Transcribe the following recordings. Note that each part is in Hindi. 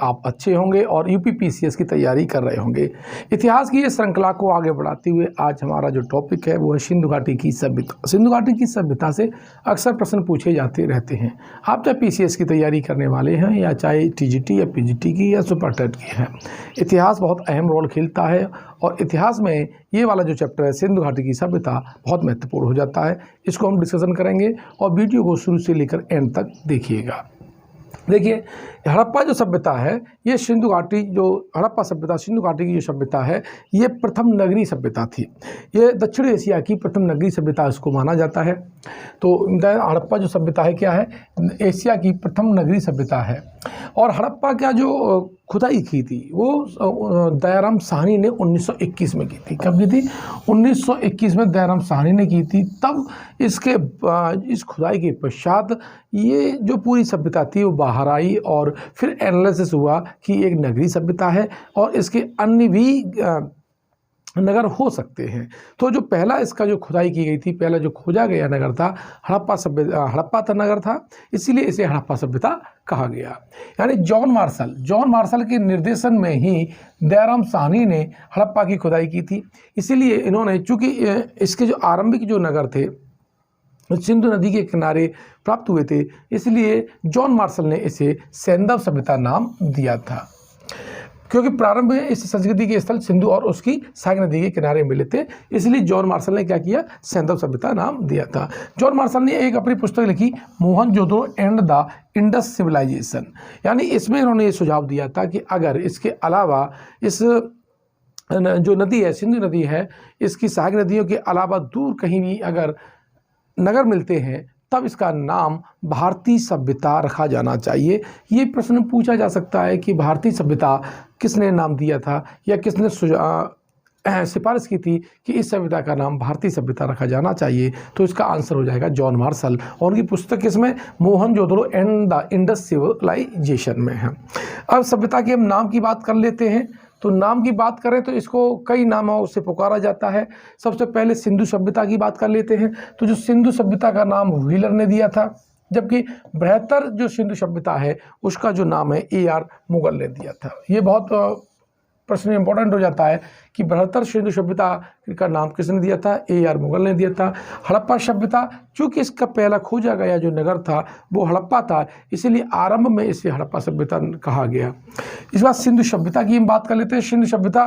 आप अच्छे होंगे और यूपीपीसीएस की तैयारी कर रहे होंगे। इतिहास की ये श्रृंखला को आगे बढ़ाते हुए आज हमारा जो टॉपिक है वो है सिंधु घाटी की सभ्यता। सिंधु घाटी की सभ्यता से अक्सर प्रश्न पूछे जाते रहते हैं। आप चाहे पीसीएस की तैयारी करने वाले हैं या चाहे टीजीटी या पीजीटी की या सुपर टेट की हैं, इतिहास बहुत अहम रोल खेलता है और इतिहास में ये वाला जो चैप्टर है सिंधु घाटी की सभ्यता बहुत महत्वपूर्ण हो जाता है। इसको हम डिस्कशन करेंगे और वीडियो को शुरू से लेकर एंड तक देखिएगा। देखिए, हड़प्पा जो सभ्यता है ये सिंधु घाटी जो हड़प्पा सभ्यता सिंधु घाटी की जो सभ्यता है ये प्रथम नगरीय सभ्यता थी। ये दक्षिण एशिया की प्रथम नगरीय सभ्यता इसको माना जाता है। तो हड़प्पा जो सभ्यता है क्या है, एशिया की प्रथम नगरीय सभ्यता है। और हड़प्पा का जो खुदाई की थी वो दयाराम साहनी ने 1921 में की थी। कब की थी? 1921 में दयाराम साहनी ने की थी। तब इस खुदाई के पश्चात ये जो पूरी सभ्यता थी वो बाहर आई और फिर एनालिसिस हुआ कि एक नगरीय सभ्यता है और इसके अन्य भी नगर हो सकते हैं। तो जो पहला इसका जो खुदाई की गई थी, पहला जो खोजा गया नगर था हड़प्पा था नगर था, इसीलिए इसे हड़प्पा सभ्यता कहा गया। यानी जॉन मार्शल के निर्देशन में ही दयाराम साहनी ने हड़प्पा की खुदाई की थी। इसीलिए इन्होंने, चूँकि इसके जो आरंभिक जो नगर थे सिंधु नदी के किनारे प्राप्त हुए थे, इसलिए जॉन मार्शल ने इसे सैंधव सभ्यता नाम दिया था, क्योंकि प्रारंभ में इस संस्कृति के स्थल सिंधु और उसकी सहायक नदी के किनारे मिले थे। इसलिए जॉन मार्शल ने क्या किया, सैंधव सभ्यता नाम दिया था। जॉन मार्शल ने एक अपनी पुस्तक लिखी Mohenjodaro and the Indus civilisation. यानी इसमें इन्होंने ये सुझाव दिया था कि अगर इसके अलावा इस जो नदी है सिंधु नदी है, इसकी सहायक नदियों के अलावा दूर कहीं भी अगर नगर मिलते हैं तब इसका नाम भारतीय सभ्यता रखा जाना चाहिए। ये प्रश्न पूछा जा सकता है कि भारतीय सभ्यता किसने नाम दिया था या किसने सिफारिश की थी कि इस सभ्यता का नाम भारतीय सभ्यता रखा जाना चाहिए। तो इसका आंसर हो जाएगा जॉन मार्शल, और उनकी पुस्तक इसमें Mohenjodaro and the Indus civilisation में है। अब सभ्यता के हम नाम की बात कर लेते हैं। तो नाम की बात करें तो इसको कई नामों से पुकारा जाता है। सबसे पहले सिंधु सभ्यता की बात कर लेते हैं। तो जो सिंधु सभ्यता का नाम व्हीलर ने दिया था, जबकि बृहत्तर जो सिंधु सभ्यता है उसका जो नाम है AR मुगल ने दिया था। ये बहुत प्रश्न इंपॉर्टेंट हो जाता है कि बृहत्तर सिंधु सभ्यता का नाम किसने दिया था, AR मुगल ने दिया था। हड़प्पा सभ्यता, चूँकि इसका पहला खोजा गया जो नगर था वो हड़प्पा था, इसीलिए आरंभ में इसे हड़प्पा सभ्यता कहा गया। इस बार सिंधु सभ्यता की हम बात कर लेते हैं। सिंधु सभ्यता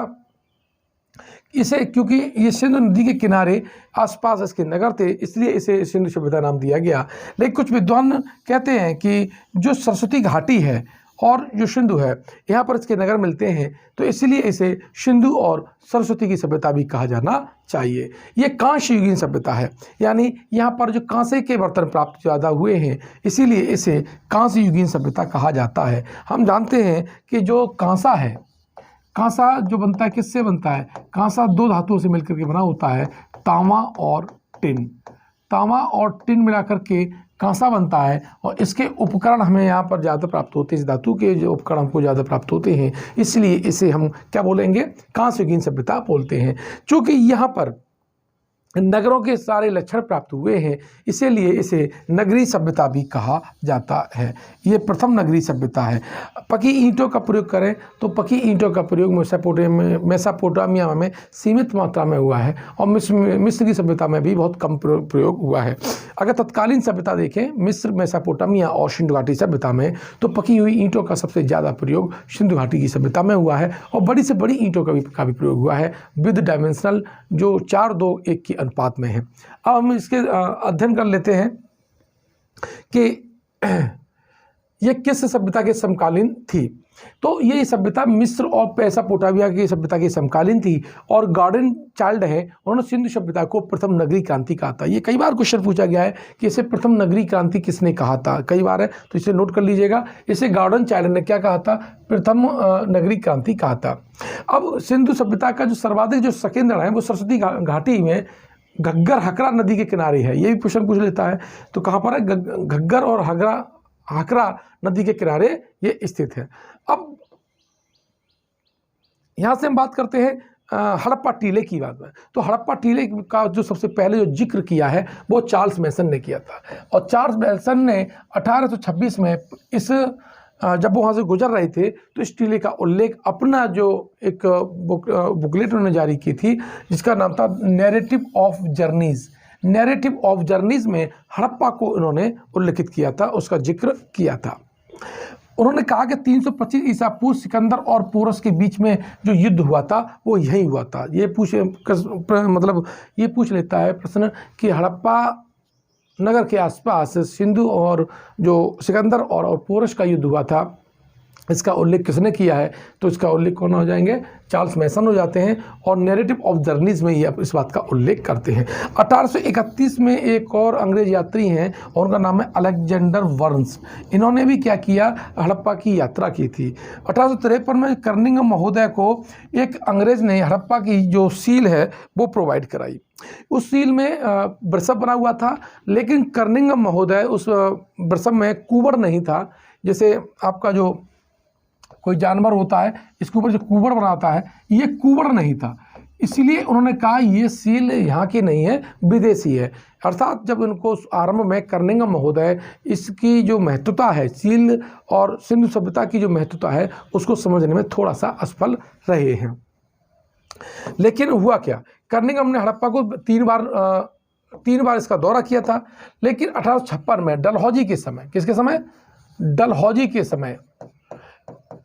इसे, क्योंकि ये सिंधु नदी के किनारे आसपास इसके नगर थे, इसलिए इसे सिंधु सभ्यता नाम दिया गया। लेकिन कुछ विद्वान कहते हैं कि जो सरस्वती घाटी है और जो सिंधु है यहाँ पर इसके नगर मिलते हैं, तो इसलिए इसे सिंधु और सरस्वती की सभ्यता भी कहा जाना चाहिए। ये कांस्य युगीन सभ्यता है, यानी यहाँ पर जो कांसे के बर्तन प्राप्त ज़्यादा हुए हैं इसीलिए इसे कांस्य युगीन सभ्यता कहा जाता है। हम जानते हैं कि जो कांसा है, कांसा जो बनता है किससे बनता है, कांसा दो धातुओं से मिलकर के बना होता है, तांबा और टिन। तांबा और टिन मिलाकर के कांसा बनता है और इसके उपकरण हमें यहाँ पर ज़्यादा प्राप्त होते हैं। इस धातु के जो उपकरण हमको ज़्यादा प्राप्त होते हैं, इसलिए इसे हम क्या बोलेंगे, कांस्य युगीन सभ्यता बोलते हैं। चूँकि यहाँ पर नगरों के सारे लक्षण प्राप्त हुए हैं, इसीलिए इसे नगरीय सभ्यता भी कहा जाता है। ये प्रथम नगरीय सभ्यता है। पकी ईंटों का प्रयोग करें तो पकी ईंटों का प्रयोग मेसोपोटामिया में सीमित मात्रा में हुआ है और मिस्र की सभ्यता में भी बहुत कम प्रयोग हुआ है। अगर तत्कालीन सभ्यता देखें मिस्र, मेसोपोटामिया और सिंधु घाटी सभ्यता में, तो पकी हुई ईंटों का सबसे ज़्यादा प्रयोग सिंधु घाटी की सभ्यता में हुआ है और बड़ी से बड़ी ईंटों का भी प्रयोग हुआ है विद डायमेंशनल, जो 4:2:1 की अनुपात में है। अब हम इसके अध्ययन कर लेते हैं कि ये किस सभ्यता के समकालीन थी। तो ये सभ्यता मिस्र और मेसोपोटामिया की सभ्यता की समकालीन थी और गॉर्डन चाइल्ड है, उन्होंने सिंधु सभ्यता को प्रथम नगरीय क्रांति कहा था। ये कई बार क्वेश्चन पूछा गया है कि इसे प्रथम नगरीय क्रांति किसने कहा था, कई बार है, तो इसे नोट कर लीजिएगा। इसे गॉर्डन चाइल्ड ने क्या कहा था, प्रथम नगरीय क्रांति कहा था। अब सिंधु सभ्यता का जो सर्वाधिक जो संकेंद्रण है वो सरस्वती घाटी में घग्गर हकरा नदी के किनारे है। ये भी क्वेश्चन पूछ लेता है, तो कहाँ पर है, घग्गर और हकरा नदी के किनारे ये स्थित है। अब यहाँ से हम बात करते हैं हड़प्पा टीले की बात में। तो हड़प्पा टीले का जो सबसे पहले जो जिक्र किया है वो चार्ल्स मैसन ने किया था और चार्ल्स मैसन ने 1826 में इस जब वो वहाँ से गुजर रहे थे तो इस टीले का उल्लेख अपना जो एक बुकलेट उन्होंने जारी की थी जिसका नाम था narrative of journeys. Narrative of journeys में हड़प्पा को इन्होंने उल्लेखित किया था, उसका जिक्र किया था। उन्होंने कहा कि 325 ईसा पूर्व सिकंदर और पोरस के बीच में जो युद्ध हुआ था वो यही हुआ था। ये पूछ लेता है प्रश्न कि हड़प्पा नगर के आसपास सिंधु और जो सिकंदर और पोरस का युद्ध हुआ था, इसका उल्लेख किसने किया है? तो इसका उल्लेख कौन हो जाएंगे? चार्ल्स मैसन हो जाते हैं और नैरेटिव ऑफ जर्नीज़ में ये इस बात का उल्लेख करते हैं। 1831 में एक और अंग्रेज यात्री हैं और उनका नाम है अलेक्जेंडर वर्न्स। इन्होंने भी क्या किया? हड़प्पा की यात्रा की थी। 1853 में कर्निंघम महोदय को एक अंग्रेज़ ने हड़प्पा की जो सील है वो प्रोवाइड कराई। उस सील में बरसब बना हुआ था, लेकिन कर्निंघम महोदय उस बरसब में कुबर नहीं था। जैसे आपका जो कोई जानवर होता है, इसके ऊपर जो कुबर बनाता है, ये कुबर नहीं था, इसीलिए उन्होंने कहा ये सील यहाँ की नहीं है, विदेशी है। अर्थात जब उनको आरंभ में कर्निंघम महोदय इसकी जो महत्वता है, सील और सिंधु सभ्यता की जो महत्वता है, उसको समझने में थोड़ा सा असफल रहे हैं। लेकिन हुआ क्या? कर्निंघम ने हड़प्पा को तीन बार इसका दौरा किया था, लेकिन 1856 में डलहौजी के समय, किसके समय? डलहौजी के समय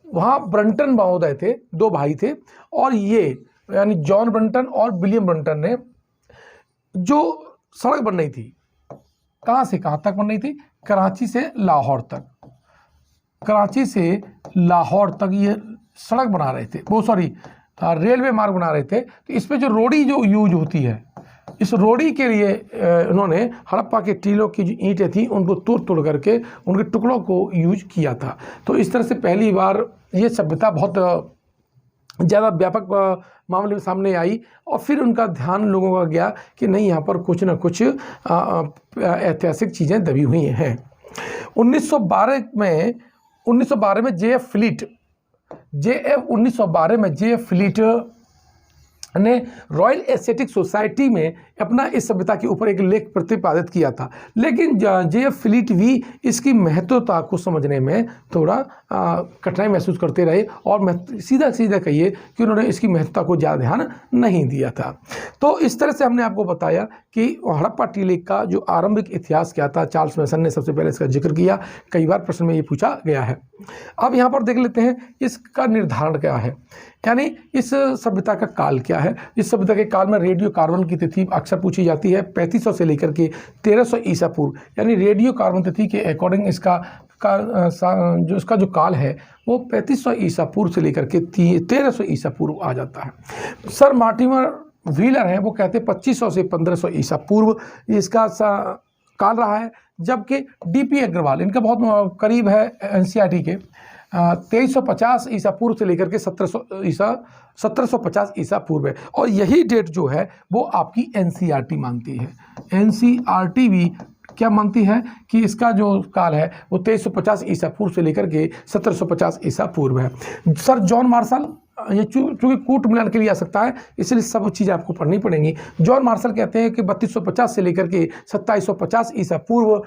वहाँ ब्रंटन महोदय थे, दो भाई थे, और ये यानी जॉन ब्रंटन और विलियम ब्रंटन ने जो सड़क बन रही थी, कहाँ से कहाँ तक बन रही थी? कराची से लाहौर तक। कराची से लाहौर तक ये सड़क बना रहे थे, वो रेलवे मार्ग बना रहे थे। तो इस पर जो रोड़ी जो यूज होती है, इस रोड़ी के लिए उन्होंने हड़प्पा के टीलों की जो ईंटें थी उनको तोड़ करके उनके टुकड़ों को यूज किया था। तो इस तरह से पहली बार ये सभ्यता बहुत ज़्यादा व्यापक मामले में सामने आई और फिर उनका ध्यान लोगों का गया कि नहीं, यहाँ पर कुछ ना कुछ ऐतिहासिक चीज़ें दबी हुई हैं। 1912 में JF फ्लीट ने रॉयल एस्थेटिक सोसाइटी में अपना इस सभ्यता के ऊपर एक लेख प्रतिपादित किया था, लेकिन JF फ्लीट भी इसकी महत्वता को समझने में थोड़ा कठिनाई महसूस करते रहे और सीधा कहिए कि उन्होंने इसकी महत्वता को ज़्यादा ध्यान नहीं दिया था। तो इस तरह से हमने आपको बताया कि हड़प्पा टीले का जो आरंभिक इतिहास क्या था। चार्ल्स मैसन ने सबसे पहले इसका जिक्र किया, कई बार प्रश्न में ये पूछा गया है। अब यहाँ पर देख लेते हैं इसका निर्धारण क्या है, यानी इस सभ्यता का काल क्या है। इस सभ्यता के काल में रेडियो कार्बन की तिथि अक्सर पूछी जाती है 3500 से लेकर के 1300 ईसा पूर्व, यानी रेडियो कार्बन तिथि के अकॉर्डिंग इसका जो काल है वो 3500 ईसा पूर्व से लेकर के 1300 ईसा पूर्व आ जाता है। सर मार्टिमर व्हीलर हैं, वो कहते हैं 2500 से 1500 ईसा पूर्व इसका काल रहा है, जबकि DP अग्रवाल इनका बहुत करीब है NCERT के 2350 ईसा पूर्व से लेकर के 1750 ईसा पूर्व है। और यही डेट जो है वो आपकी NCERT मानती है। NCERT भी क्या मानती है कि इसका जो काल है वो 2350 ईसा पूर्व से लेकर के 1750 ईसा पूर्व है। सर जॉन मार्शल, ये चूँकि कूट मिलान के लिए आ सकता है इसलिए सब चीज़ें आपको पढ़नी पड़ेंगी। जॉन मार्शल कहते हैं कि 3250 से लेकर के 2750 ईसा पूर्व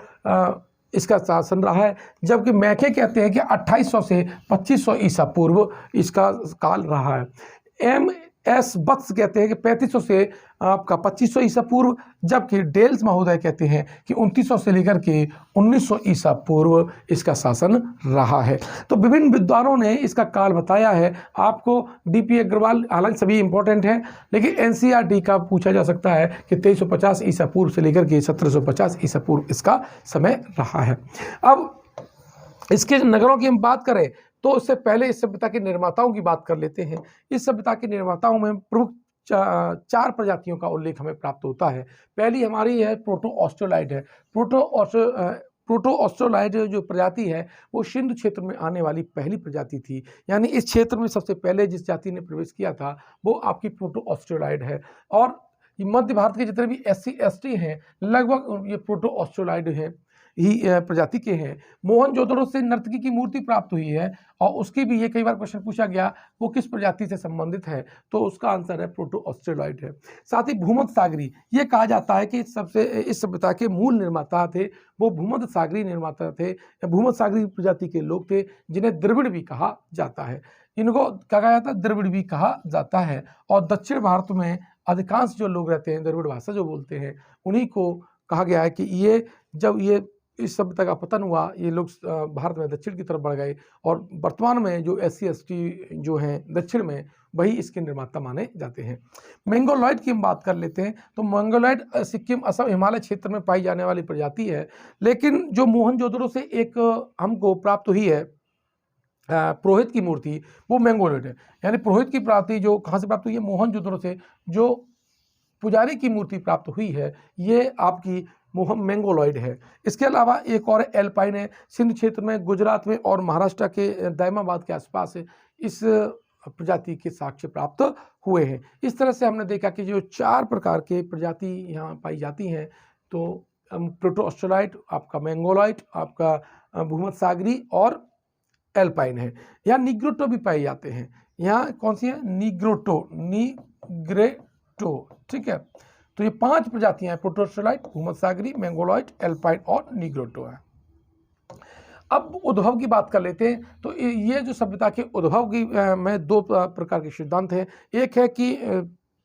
इसका शासन रहा है, जबकि मैके कहते हैं कि 2800 से 2500 ईसा पूर्व इसका काल रहा है। MS बत्स कहते हैं कि 3500 से आपका 2500 ईसा पूर्व, जबकि डेल्स महोदय कहते हैं कि 2900 से लेकर के 1900 ईसा पूर्व इसका शासन रहा है। तो विभिन्न विद्वानों ने इसका काल बताया है। आपको DP अग्रवाल, हालांकि सभी इंपॉर्टेंट हैं, लेकिन NCERT का पूछा जा सकता है कि 2350 ईसा पूर्व से लेकर के 1750 ईसा पूर्व इसका समय रहा है। अब इसके नगरों की हम बात करें तो उससे पहले इस सभ्यता के निर्माताओं की बात कर लेते हैं। इस सभ्यता के निर्माताओं में प्रमुख 4 प्रजातियों का उल्लेख हमें प्राप्त होता है। पहली हमारी है प्रोटो ऑस्ट्रेलाइड है। प्रोटो ऑस्ट्रेलाइड जो प्रजाति है वो सिंधु क्षेत्र में आने वाली पहली प्रजाति थी, यानी इस क्षेत्र में सबसे पहले जिस जाति ने प्रवेश किया था वो आपकी प्रोटो ऑस्ट्रेलाइड है। और मध्य भारत के जितने भी SC ST हैं लगभग ये प्रोटो ऑस्ट्रेलाइड हैं। ही प्रजाति के हैं। मोहनजोदड़ो से नर्तकी की मूर्ति प्राप्त हुई है और उसकी भी ये कई बार क्वेश्चन पूछा गया वो किस प्रजाति से संबंधित है, तो उसका आंसर है प्रोटो ऑस्ट्रेलॉइड है। साथ ही भूमध्य सागरी, ये कहा जाता है कि इस सभ्यता के मूल निर्माता थे वो भूमध्य सागरी निर्माता थे, भूमध्य सागरी प्रजाति के लोग थे जिन्हें द्रविड़ भी कहा जाता है। इनको क्या कहा जाता है? द्रविड़ भी कहा जाता है। और दक्षिण भारत में अधिकांश जो लोग रहते हैं द्रविड़ भाषा जो बोलते हैं उन्हीं को कहा गया है कि ये जब ये इस सभ्यता का पतन हुआ ये लोग भारत में दक्षिण की तरफ बढ़ गए और वर्तमान में जो SC/ST जो हैं दक्षिण में वही इसके निर्माता माने जाते हैं। मंगोलॉयड की हम बात कर लेते हैं तो मंगोलॉयड सिक्किम असम हिमालय क्षेत्र में पाई जाने वाली प्रजाति है, लेकिन जो मोहनजोदड़ो से एक हमको प्राप्त हुई है पुरोहित की मूर्ति वो मंगोलॉयड है। यानी पुरोहित की प्राप्ति जो कहाँ से प्राप्त हुई है? मोहनजोदड़ो से जो पुजारी की मूर्ति प्राप्त हुई है ये आपकी मंगोलॉयड है। इसके अलावा एक और एल्पाइन है, सिंध क्षेत्र में, गुजरात में और महाराष्ट्र के दायमाबाद के आसपास इस प्रजाति के साक्ष्य प्राप्त हुए हैं। इस तरह से हमने देखा कि जो 4 प्रकार के प्रजाति यहाँ पाई जाती हैं, तो प्रोटो ऑस्ट्रेलॉइड, आपका मंगोलॉयड, आपका भूमध्य सागरी और एल्पाइन है। यहाँ निग्रोटो भी पाए जाते हैं। यहाँ कौन सी है? निग्रोटो, ठीक है। तो ये 5 प्रजातियां हैं, प्रोटो ऑस्ट्रेलॉइड, भूमध्य सागरी, मंगोलॉयड, एल्पाइन और निग्रोटो है। अब उद्भव की बात कर लेते हैं। तो ये जो सभ्यता के उद्भव की में 2 प्रकार के सिद्धांत हैं। एक है कि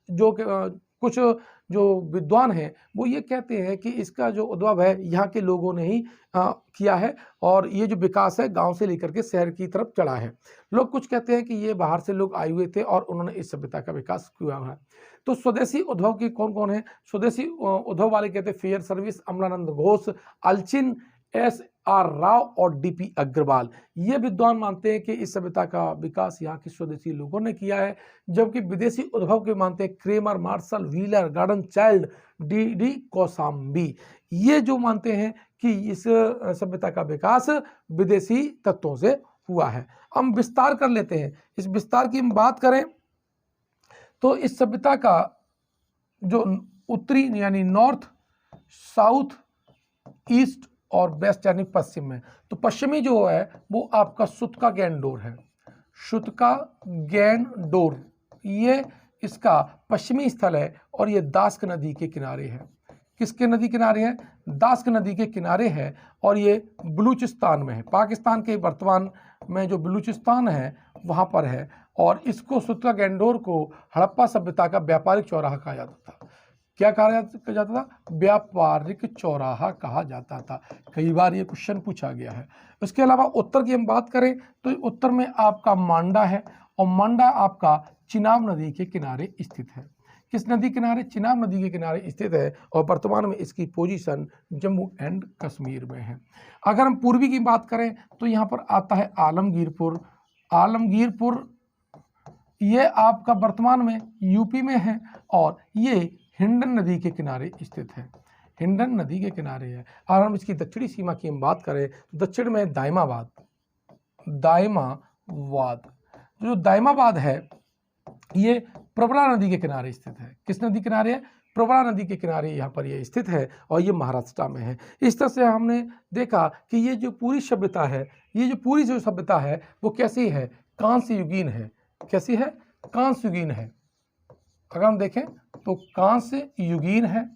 जो कुछ जो विद्वान हैं वो ये कहते हैं कि इसका जो उद्भव है यहाँ के लोगों ने ही किया है और ये जो विकास है गांव से लेकर के शहर की तरफ चढ़ा है। लोग कुछ कहते हैं कि ये बाहर से लोग आए हुए थे और उन्होंने इस सभ्यता का विकास किया है। तो स्वदेशी उद्भव की कौन कौन है? स्वदेशी उद्भव वाले कहते हैं Fairservis, Amalananda Ghosh, Allchin, SR Rao और DP अग्रवाल। ये विद्वान मानते हैं कि इस सभ्यता का विकास यहाँ के स्वदेशी लोगों ने किया है, जबकि विदेशी उद्भव के मानते हैं Kramer, Marshall, Wheeler, Gordon Childe, DD Kosambi. ये जो मानते हैं कि इस सभ्यता का विकास विदेशी तत्वों से हुआ है। हम विस्तार कर लेते हैं। इस विस्तार की हम बात करें तो इस सभ्यता का जो उत्तरी यानी नॉर्थ, साउथ, ईस्ट और वेस्ट यानी पश्चिम में, तो पश्चिमी जो है वो आपका सुतका-गैंडोर है। सुतका-गैंडोर ये इसका पश्चिमी स्थल है और ये दास्क नदी के किनारे है। किसके नदी किनारे है? दास्क नदी के किनारे है और ये बलूचिस्तान में है। पाकिस्तान के वर्तमान में जो बलूचिस्तान है वहाँ पर है और इसको सुतका-गैंडोर को हड़प्पा सभ्यता का व्यापारिक चौराहा कहा जाता था। क्या कहा जाता था? व्यापारिक चौराहा कहा जाता था। कई बार ये क्वेश्चन पूछा गया है। इसके अलावा उत्तर की हम बात करें तो उत्तर में आपका मांडा है और मांडा आपका चिनाब नदी के किनारे स्थित है। किस नदी किनारे? चिनाब नदी के किनारे स्थित है और वर्तमान में इसकी पोजीशन जम्मू एंड कश्मीर में है। अगर हम पूर्वी की बात करें तो यहाँ पर आता है आलमगीरपुर। आलमगीरपुर ये आपका वर्तमान में यूपी में है और ये हिंडन नदी के किनारे स्थित है। हिंडन नदी के किनारे है। और हम इसकी दक्षिणी सीमा की हम बात करें तो दक्षिण में दायमाबाद, जो दायमाबाद है ये प्रवरा नदी के किनारे स्थित है। किस नदी किनारे है? प्रवरा नदी के किनारे यहाँ पर ये स्थित है और ये महाराष्ट्र में है। इस तरह से हमने देखा कि ये जो पूरी सभ्यता है, ये जो पूरी जो सभ्यता है वो कैसी है? कांस्य युगीन है। कैसी है? कांस्य युगीन है। अगर हम देखें तो कांस्य युगीन है।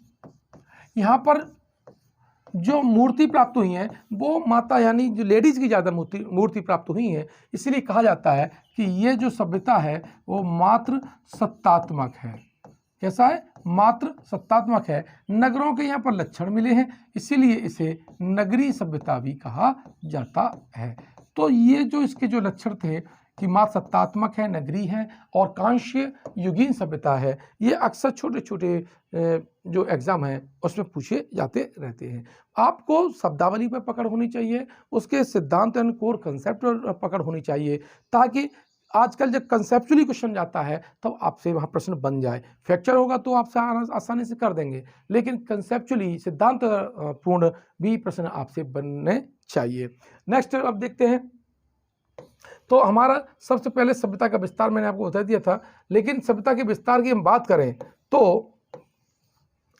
यहाँ पर जो मूर्ति प्राप्त हुई हैं वो माता यानी जो लेडीज की ज़्यादा मूर्ति प्राप्त हुई हैं, इसलिए कहा जाता है कि ये जो सभ्यता है वो मात्र सत्तात्मक है। कैसा है? मात्र सत्तात्मक है। नगरों के यहाँ पर लक्षण मिले हैं, इसीलिए इसे नगरीय सभ्यता भी कहा जाता है। तो ये जो इसके जो लक्षण थे कि मात्र सत्तात्मक है, नगरीय है और कांस्य युगीन सभ्यता है, ये अक्सर छोटे छोटे जो एग्जाम हैं उसमें पूछे जाते रहते हैं। आपको शब्दावली पर पकड़ होनी चाहिए, उसके सिद्धांत एंड कोर कंसेप्ट पर पकड़ होनी चाहिए, ताकि आजकल जब कंसेप्चुअली क्वेश्चन जाता है तब आपसे वहाँ प्रश्न बन जाए। फ्रैक्चर होगा तो आपसे आसानी से कर देंगे, लेकिन कंसेप्चुअली सिद्धांत पूर्ण भी प्रश्न आपसे बनने चाहिए। नेक्स्ट अब देखते हैं। तो हमारा सबसे पहले सभ्यता का विस्तार मैंने आपको बता दिया था, लेकिन सभ्यता के विस्तार की हम बात करें तो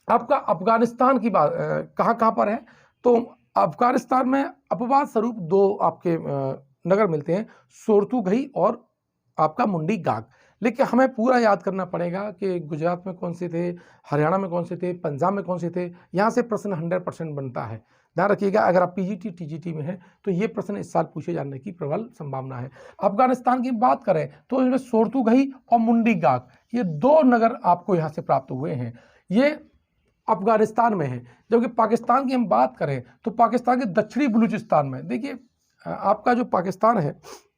आपका अफगानिस्तान की बात कहाँ पर है? तो अफगानिस्तान में अपवाद स्वरूप दो आपके नगर मिलते हैं, सोरथुगई और आपका मुंडी गाग। लेकिन हमें पूरा याद करना पड़ेगा कि गुजरात में कौन से थे, हरियाणा में कौन से थे, पंजाब में कौन से थे। यहाँ से प्रश्न 100% बनता है। ध्यान रखिएगा, अगर आप पीजीटी टीजीटी में हैं तो ये प्रश्न इस साल पूछे जाने की प्रबल संभावना है। अफगानिस्तान की बात करें तो इसमें सोरथुगई और मुंडी गाग ये दो नगर आपको यहाँ से प्राप्त हुए हैं, ये अफगानिस्तान में है। जबकि पाकिस्तान की हम बात करें तो पाकिस्तान के दक्षिणी बलूचिस्तान में, देखिए आपका जो पाकिस्तान है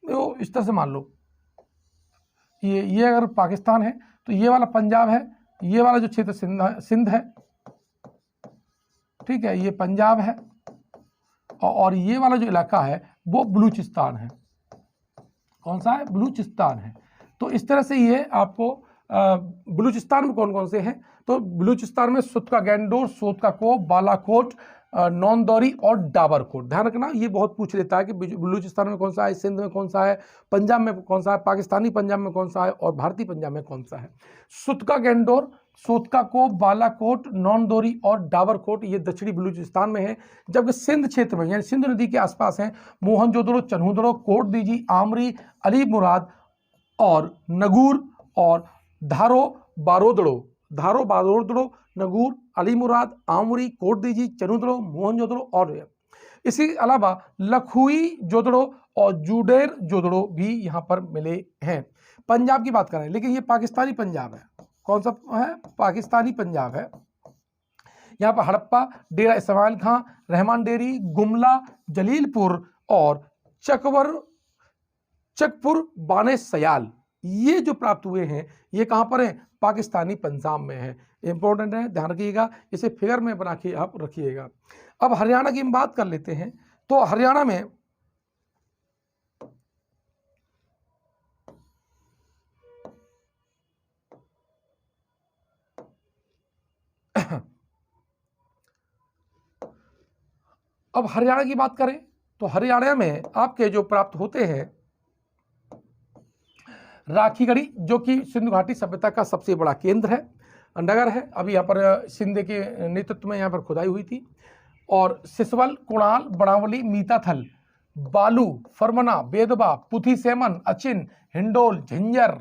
वो इस तरह से मान लो, ये अगर पाकिस्तान है तो ये वाला पंजाब है, ये वाला जो क्षेत्र सिंध है, ठीक है, ये पंजाब है, और ये वाला जो इलाका है वो बलूचिस्तान है। कौन सा है? बलूचिस्तान है। तो इस तरह से ये आपको बलूचिस्तान में कौन कौन से हैं, तो बलूचिस्तान में सुतका गैंडोर, सोतकाकोप, बालाकोट, नौनदौरी और डाबरकोट। ध्यान रखना, ये बहुत पूछ लेता है कि बलूचिस्तान में कौन सा है, सिंध में कौन सा है, पंजाब में कौन सा है, पाकिस्तानी पंजाब में कौन सा है और भारतीय पंजाब में कौन सा है। सुतका गैंडोर, सोतकाकोप, बालाकोट, नौनदौरी और डाबरकोट ये दक्षिणी बलूचिस्तान में है। जबकि सिंध क्षेत्र में यानी सिंध नदी के आसपास हैं मोहनजोदड़ो, चन्हुदड़ो, कोट दीजी, आमरी, अली मुराद और नगूर और धारो बारोदड़ो, नगूर, अली मुराद, आमरी, कोट दीजी, चन्हुदड़ो, मोहनजोदड़ो और इसके अलावा लखुई जोदड़ो और जुडेर जोदड़ो भी यहाँ पर मिले हैं। पंजाब की बात करें, लेकिन ये पाकिस्तानी पंजाब है। कौन सा है? पाकिस्तानी पंजाब है। यहाँ पर हड़प्पा, डेरा इस्माइल खां, रहमान डेरी, गुमला, जलीलपुर और चकपुर बाने सयाल ये जो प्राप्त हुए हैं ये कहाँ पर हैं? पाकिस्तानी पंजाब में है। इंपॉर्टेंट है, ध्यान रखिएगा, इसे फिगर में बना के आप रखिएगा। अब हरियाणा की हम बात कर लेते हैं। तो हरियाणा में अब हरियाणा की बात करें तो हरियाणा में आपके जो प्राप्त होते हैं राखीगढ़ी, जो कि सिंधु घाटी सभ्यता का सबसे बड़ा केंद्र है, नगर है। अभी यहाँ पर शिंदे के नेतृत्व में यहाँ पर खुदाई हुई थी। और सिसवल, कुणाल, बनावली, मीताथल, बालू, फरमना, बेदबा, पुथी सेमन, अचिन, हिंडोल, झिंझर,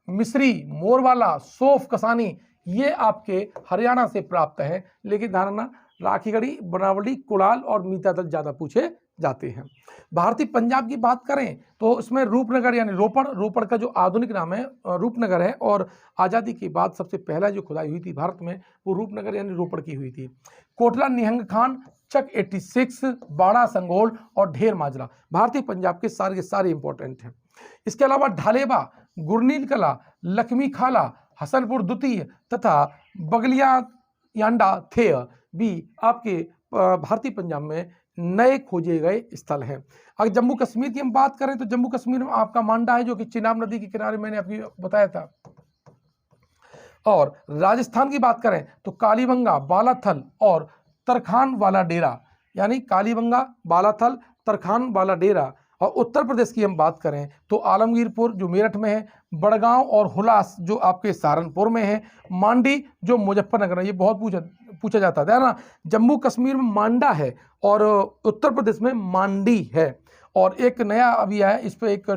मिस्री, मोरवाला, सोफ, कसानी ये आपके हरियाणा से प्राप्त है। लेकिन धारणा राखीगढ़ी, बनावली, कुणाल और मीताथल ज़्यादा पूछे जाते हैं। भारतीय पंजाब की बात करें तो इसमें रूपनगर यानी रोपड़ का जो आधुनिक नाम है रूपनगर है। और आज़ादी के बाद सबसे पहला जो खुदाई हुई थी भारत में वो रूपनगर यानी रोपड़ की हुई थी। कोटला निहंग खान, चक 86, बाड़ा संगोल और ढेर माजरा भारतीय पंजाब के सारे इंपॉर्टेंट हैं। इसके अलावा ढालेबा, गुरनील कला, लक्ष्मी खाला, हसनपुर द्वितीय तथा बगलिया यांडा थे भी आपके भारतीय पंजाब में नए खोजे गए स्थल हैं। अगर जम्मू कश्मीर की हम बात करें तो जम्मू कश्मीर में आपका मांडा है जो कि चिनाब नदी के किनारे मैंने आपको बताया था। और राजस्थान की बात करें तो कालीबंगा, बालाथल और तरखान वाला डेरा यानी कालीबंगा, बालाथल, तरखान वाला डेरा। और उत्तर प्रदेश की हम बात करें तो आलमगीरपुर जो मेरठ में है, बड़गांव और हुलास जो आपके सहारनपुर में है, मांडी जो मुजफ्फरनगर है। ये बहुत पूछा जाता है ना। जम्मू कश्मीर में मांडा है और उत्तर प्रदेश में मांडी है। और एक नया अभी आया, इस पर एक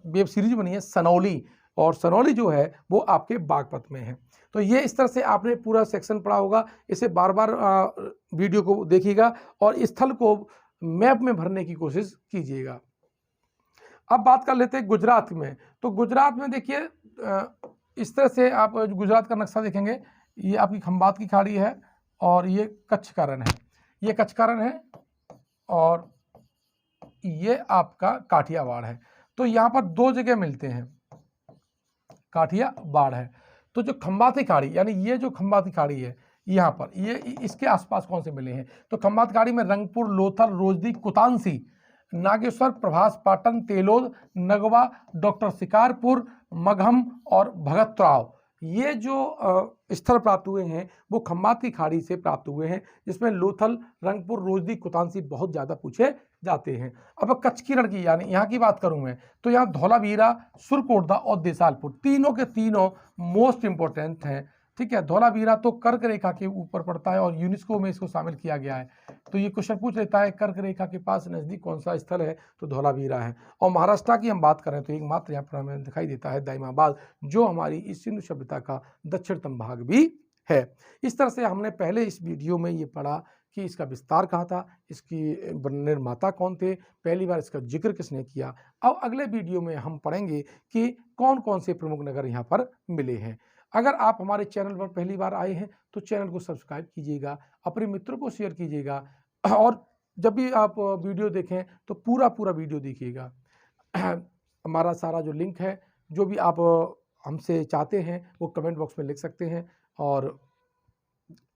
वेब सीरीज बनी है सनौली, और सनौली जो है वो आपके बागपत में है। तो ये इस तरह से आपने पूरा सेक्शन पढ़ा होगा। इसे बार बार वीडियो को देखिएगा और स्थल को मैप में भरने की कोशिश कीजिएगा। अब बात कर लेते हैं गुजरात में। तो गुजरात में देखिए इस तरह से आप गुजरात का नक्शा देखेंगे, ये आपकी खंबात की खाड़ी है और ये कच्छ का रण है, ये कच्छ का रण है और ये आपका काठियावाड़ है। तो यहाँ पर दो जगह मिलते हैं, काठियावाड़ है। तो जो खंबाती खाड़ी यानी ये जो खंबाती खाड़ी है यहाँ पर, ये इसके आसपास कौन से मिले हैं? तो खंबात खाड़ी में रंगपुर, लोथल, रोजदी, कुतांसी, नागेश्वर, प्रभास, पाटन, तेलोद, नगवा, डॉक्टर शिकारपुर, मगहम और भगतराव ये जो स्थल प्राप्त हुए हैं वो खंबात की खाड़ी से प्राप्त हुए हैं, जिसमें लोथल, रंगपुर, रोजदी, कुतांसी बहुत ज़्यादा पूछे जाते हैं। अब कच्छ की रण की यानी यहाँ की बात करूँ मैं तो यहाँ धौलावीरा, सुरकोटदा और देसालपुर तीनों के तीनों मोस्ट इंपॉर्टेंट हैं ठीक है, धौलावीरा तो कर्क रेखा के ऊपर पड़ता है और यूनेस्को में इसको शामिल किया गया है। तो ये क्वेश्चन पूछ लेता है कर्क रेखा के पास नज़दीक कौन सा स्थल है, तो धौलावीरा है। और महाराष्ट्र की हम बात करें तो एकमात्र यहाँ पर हमें दिखाई देता है दाइमाबाद, जो हमारी इस सिंधु सभ्यता का दक्षिणतम भाग भी है। इस तरह से हमने पहले इस वीडियो में ये पढ़ा कि इसका विस्तार कहाँ था, इसकी निर्माता कौन थे, पहली बार इसका जिक्र किसने किया। अब अगले वीडियो में हम पढ़ेंगे कि कौन कौन से प्रमुख नगर यहाँ पर मिले हैं। अगर आप हमारे चैनल पर पहली बार आए हैं तो चैनल को सब्सक्राइब कीजिएगा, अपने मित्रों को शेयर कीजिएगा और जब भी आप वीडियो देखें तो पूरा वीडियो देखिएगा। हमारा सारा जो लिंक है, जो भी आप हमसे चाहते हैं वो कमेंट बॉक्स में लिख सकते हैं और